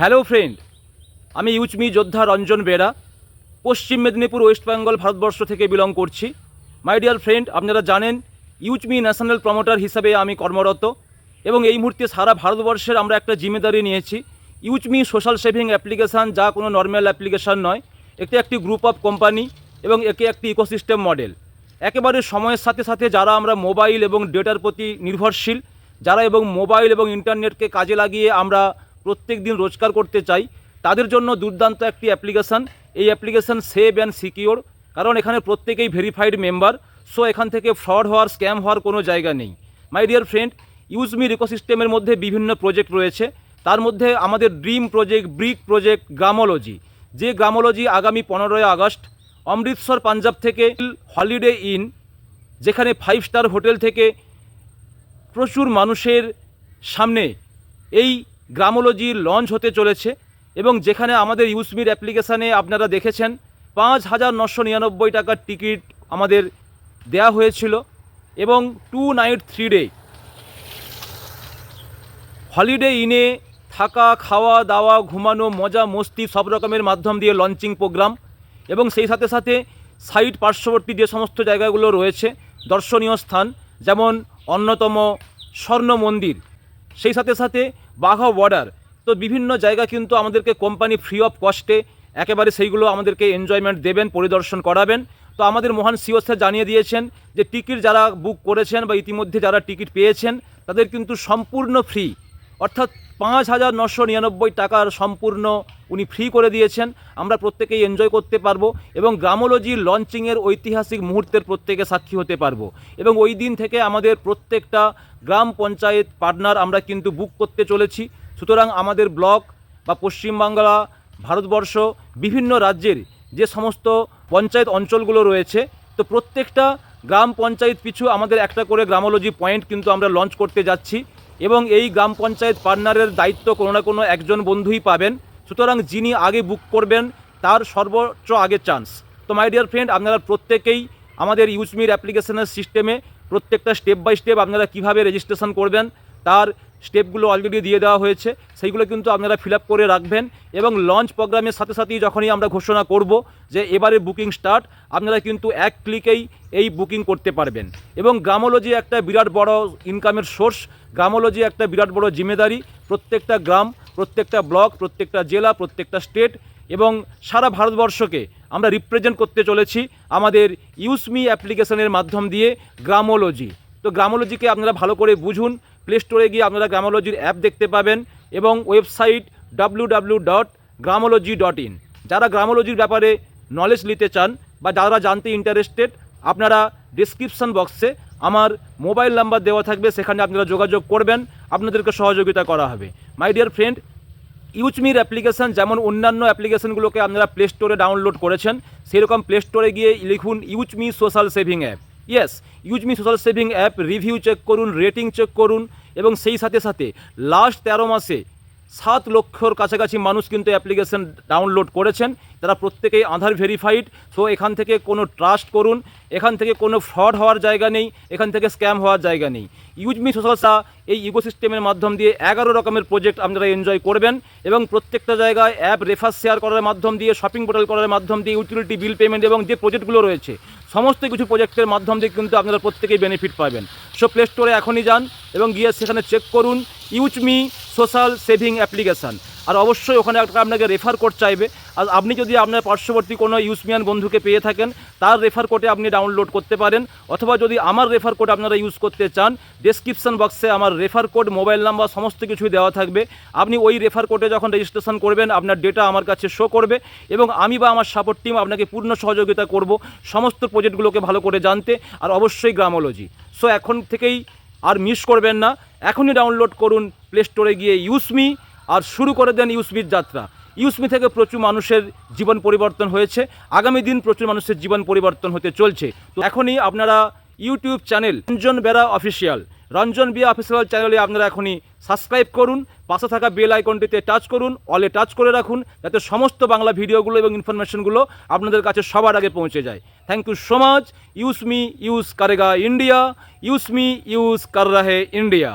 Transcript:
Hello friend, আমি ইউচমি যোদ্ধা রঞ্জন বেরা পশ্চিম Medinipur West Bengal Bharatvarsha থেকে বিলং করছি। মাই ডিয়ার ফ্রেন্ড, আপনারা জানেন ইউচমি ন্যাশনাল প্রমোটার হিসাবে আমি কর্মরত এবং এই মুহূর্তে সারা ভারতবর্ষের আমরা একটা জিম্মেদারি নিয়েছি। ইউচমি সোশ্যাল সেভিং অ্যাপ্লিকেশান যা কোনো নর্মাল অ্যাপ্লিকেশান নয়, একটি গ্রুপ অফ কোম্পানি এবং একটি ইকোসিস্টেম মডেল। একেবারে সময়ের সাথে সাথে যারা আমরা মোবাইল এবং ডেটার প্রতি নির্ভরশীল, যারা এবং মোবাইল এবং ইন্টারনেটকে কাজে লাগিয়ে আমরা প্রত্যেক দিন রোজগার করতে চাই, তাদের জন্য দুর্দান্ত একটি অ্যাপ্লিকেশান। এই অ্যাপ্লিকেশান সেভ অ্যান্ড সিকিওর, কারণ এখানে প্রত্যেকেই ভেরিফাইড মেম্বার। সো এখান থেকে ফ্রড হওয়ার, স্ক্যাম হওয়ার কোনো জায়গা নেই। মাই ডিয়ার ফ্রেন্ড, ইউজমির ইকোসিস্টেমের মধ্যে বিভিন্ন প্রজেক্ট রয়েছে। তার মধ্যে আমাদের ড্রিম প্রজেক্ট, ব্রিক প্রজেক্ট গ্রামোলজি, যে গ্রামোলজি আগামী 15ই আগস্ট অমৃতসর পাঞ্জাব থেকে হলিডে ইন, যেখানে 5 স্টার হোটেল থেকে প্রচুর মানুষের সামনে এই গ্রামোলজি লঞ্চ হতে চলেছে এবং যেখানে আমাদের ইউজমির অ্যাপ্লিকেশানে আপনারা দেখেছেন 5,999 টাকার টিকিট আমাদের দেয়া হয়েছিল এবং 2 নাইট 3 ডে হলিডে ইনে থাকা, খাওয়া দাওয়া, ঘুমানো, মজা মস্তি সব রকমের মাধ্যম দিয়ে লঞ্চিং প্রোগ্রাম। এবং সেই সাথে সাথে সাইট পার্শ্ববর্তী যে সমস্ত জায়গাগুলো রয়েছে দর্শনীয় স্থান, যেমন অন্যতম স্বর্ণ মন্দির, সেই সাথে সাথে বাঘা বর্ডার, তো বিভিন্ন জায়গা কিন্তু আমাদেরকে কোম্পানি ফ্রি অফ কস্টে একেবারে সেইগুলো আমাদেরকে এনজয়মেন্ট দেবেন, পরিদর্শন করাবেন। তো আমাদের মহান সিও স্যার জানিয়ে দিয়েছেন যে টিকিট যারা বুক করেছেন বা ইতিমধ্যে যারা টিকিট পেয়েছেন তাদের কিন্তু সম্পূর্ণ ফ্রি, অর্থাৎ 5,999 টাকার সম্পূর্ণ উনি ফ্রি করে দিয়েছেন। আমরা প্রত্যেকেই এনজয় করতে পারবো এবং গ্রামোলজি লঞ্চিংয়ের ঐতিহাসিক মুহূর্তের প্রত্যেকে সাক্ষী হতে পারবো। এবং ওই দিন থেকে আমাদের প্রত্যেকটা গ্রাম পঞ্চায়েত পার্টনার আমরা কিন্তু বুক করতে চলেছি। সুতরাং আমাদের ব্লক বা পশ্চিমবাংলা, ভারতবর্ষ, বিভিন্ন রাজ্যের যে সমস্ত পঞ্চায়েত অঞ্চলগুলো রয়েছে, তো প্রত্যেকটা গ্রাম পঞ্চায়েত পিছু আমাদের একটা করে গ্রামোলজি পয়েন্ট কিন্তু আমরা লঞ্চ করতে যাচ্ছি এবং এই গ্রাম পঞ্চায়েত পার্টনারের দায়িত্ব কোনো না কোনো একজন বন্ধুই পাবেন। সুতরাং যিনি আগে বুক করবেন তার সর্বোচ্চ আগে চান্স। তো মাই ডিয়ার ফ্রেন্ড, আপনারা প্রত্যেকেই আমাদের ইউজমির অ্যাপ্লিকেশনের সিস্টেমে প্রত্যেকটা স্টেপ বাই স্টেপ আপনারা কীভাবে রেজিস্ট্রেশন করবেন তার স্টেপগুলো অলরেডি দিয়ে দেওয়া হয়েছে, সেইগুলো কিন্তু আপনারা ফিল আপ করে রাখবেন। এবং লঞ্চ প্রোগ্রামের সাথে সাথেই যখনই আমরা ঘোষণা করব যে এবারে বুকিং স্টার্ট, আপনারা কিন্তু এক ক্লিকেই এই বুকিং করতে পারবেন। এবং গ্রামোলজি একটা বিরাট বড় ইনকামের সোর্স, গ্রামোলজি একটা বিরাট বড় জিম্মেদারি। প্রত্যেকটা গ্রাম, প্রত্যেকটা ব্লক, প্রত্যেকটা জেলা, প্রত্যেকটা স্টেট এবং সারা ভারতবর্ষকে আমরা রিপ্রেজেন্ট করতে চলেছি আমাদের ইউজমি অ্যাপ্লিকেশনের মাধ্যম দিয়ে গ্রামোলজি। তো গ্রামোলজিকে আপনারা ভালো করে বুঝুন। প্লে স্টোরে গিয়ে আপনারা গ্রামোলজির অ্যাপ দেখতে পাবেন এবং ওয়েবসাইট www.gramology.in। যারা গ্রামোলজির ব্যাপারে নলেজ নিতে চান বা যারা জানতে ইন্টারেস্টেড, আপনারা ডিসক্রিপশন বক্সে আমার মোবাইল নাম্বার দেওয়া থাকবে, সেখানে আপনারা যোগাযোগ করবেন, আপনাদেরকে সহযোগিতা করা হবে। মাই ডিয়ার ফ্রেন্ড, ইউজমির অ্যাপ্লিকেশান যেমন অন্যান্য অ্যাপ্লিকেশানগুলোকে আপনারা প্লে স্টোরে ডাউনলোড করেছেন, সেরকম প্লে স্টোরে গিয়ে লিখুন Useme social saving app. Yes, Useme social saving app, review check করুন, রেটিং চেক করুন এবং সেই সাথে সাথে লাস্ট 13 মাসে 7 লক্ষর কাছাকাছি মানুষ কিন্তু অ্যাপ্লিকেশান ডাউনলোড করেছেন। তারা প্রত্যেকেই আধার ভেরিফাইড। সো এখান থেকে কোনো ট্রাস্ট করুন, এখান থেকে কোনো ফ্রড হওয়ার জায়গা নেই, এখান থেকে স্ক্যাম হওয়ার জায়গা নেই। ইউজমি সোশ্যাল এই ইকোসিস্টেমের মাধ্যম দিয়ে 11 রকমের প্রজেক্ট আপনারা এনজয় করবেন এবং প্রত্যেকটা জায়গায় অ্যাপ রেফার শেয়ার করার মাধ্যম দিয়ে, শপিং পোর্টাল করার মাধ্যম দিয়ে, ইউটিলিটি বিল পেমেন্ট এবং যে প্রজেক্টগুলো রয়েছে সমস্ত কিছু প্রজেক্টের মাধ্যম দিয়ে কিন্তু আপনারা প্রত্যেকেই বেনিফিট পাবেন। সো প্লে স্টোরে এখনই যান এবং গিয়ে সেখানে চেক করুন ইউজমি সোশ্যাল সেভিং অ্যাপ্লিকেশান। আর অবশ্যই ওখানে একটা আপনাকে রেফার কোড চাইবে। আর আপনি যদি আপনার পার্শ্ববর্তী কোনো ইউজমিয়ান বন্ধুকে পেয়ে থাকেন, তার রেফার কোডে আপনি ডাউনলোড করতে পারেন। অথবা যদি আমার রেফার কোড আপনারা ইউজ করতে চান, ডেসক্রিপশন বক্সে আমার রেফার কোড, মোবাইল নাম্বার সমস্ত কিছুই দেওয়া থাকবে। আপনি ওই রেফার কোডে যখন রেজিস্ট্রেশন করবেন, আপনার ডেটা আমার কাছে শো করবে এবং আমি বা আমার সাপোর্ট টিম আপনাকে পূর্ণ সহযোগিতা করব সমস্ত প্রজেক্টগুলোকে ভালো করে জানতে। আর অবশ্যই গ্রামোলজি। সো এখন থেকেই আর মিস করবেন না, এখনই ডাউনলোড করুন প্লে স্টোরে গিয়ে ইউজমি আর শুরু করে দেন ইউজমির যাত্রা। ইউজমি থেকে প্রচুর মানুষের জীবন পরিবর্তন হয়েছে, আগামী দিন প্রচুর মানুষের জীবন পরিবর্তন হতে চলছে। তো এখনই আপনারা YouTube channel Ranjan Bera official, Ranjan Bera official চ্যানেলে আপনারা এখনই সাবস্ক্রাইব করুন, পাশে থাকা বেল আইকনটিতে টাচ করুন, অলে টাচ করে রাখুন, যাতে সমস্ত বাংলা ভিডিওগুলো এবং ইনফরমেশনগুলো আপনাদের কাছে সবার আগে পৌঁছে যায়। Thank you so much. Useme use করেগা ইন্ডিয়া, ইউজমি ইউজ কর রহে ইন্ডিয়া।